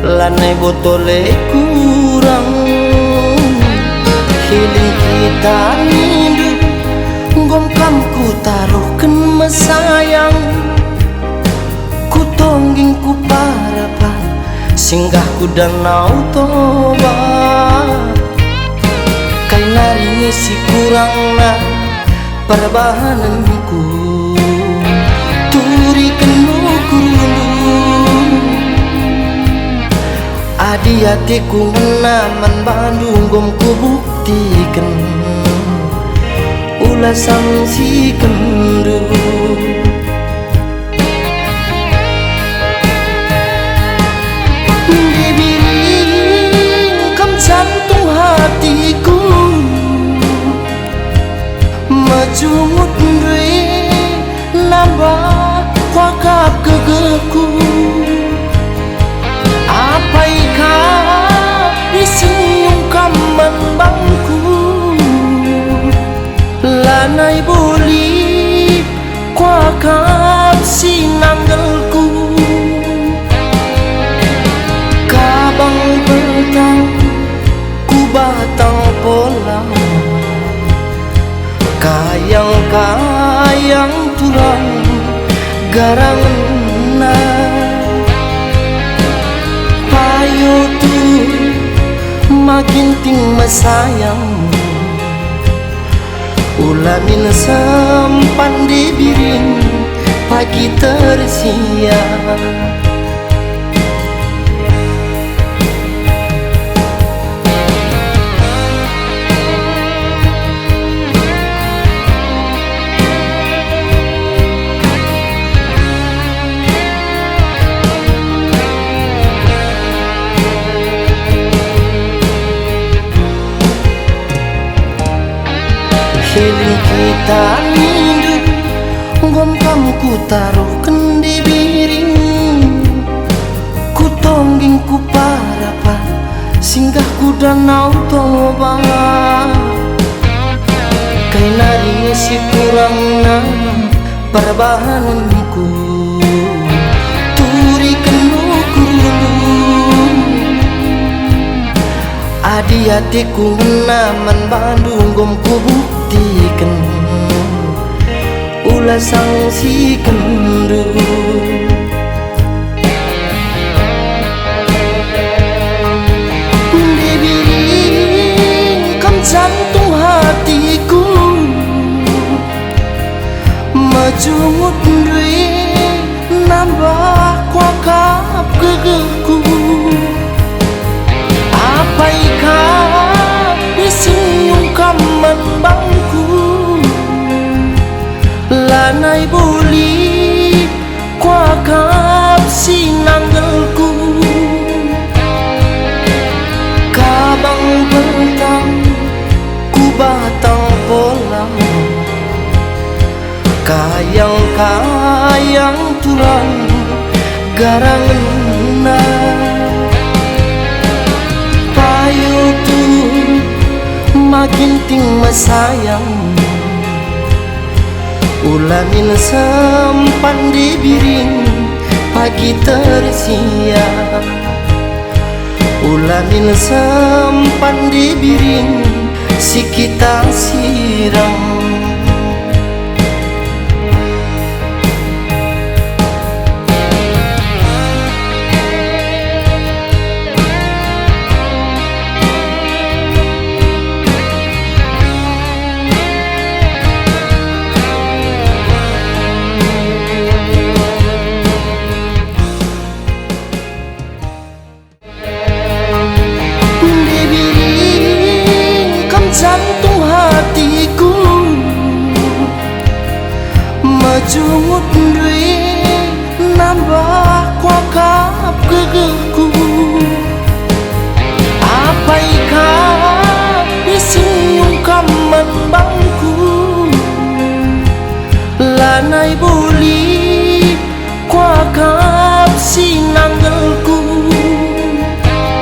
lanai botole kurang healing kita nindu gom kam ku taruhkan mesayang ku tongging ku parapan singgah ku danau toba kai nari si kurang na perbahananku turi kenukuru adi hatiku menaman Bandung gom ku buktikan ulah sangsi kendu dibiring kam jantung hatiku majumut ndui nambah wakap gegeku apaikah disenyum kaman bangku lanai boli kuakap sinanggelku kabang petang ku batang pola kayang-kayang tulang garangan payo tu makin ting mesayang ulamin sempan dibiring pagi tersiang healing kita nindu gom kamu ku taruhkan di biring ku tongging ku parapan singgah ku danau toba kai nari si kurang na perbahananku turi kenukuru adi hatiku menaman Bandung gom ku buktikan ulah sangsi kendu dibiring kam jantung hatiku majumut ndui nambah kuakap gegeku apaikah disenyum kaman bangku lanai boli kuakap sinanggelku kabang petang ku batang pola kayang-kayang tulang garangan payo tu makin ting mesayang ulamin sempan dibiring pagi tersiang ulamin sempan dibiring si kita sirang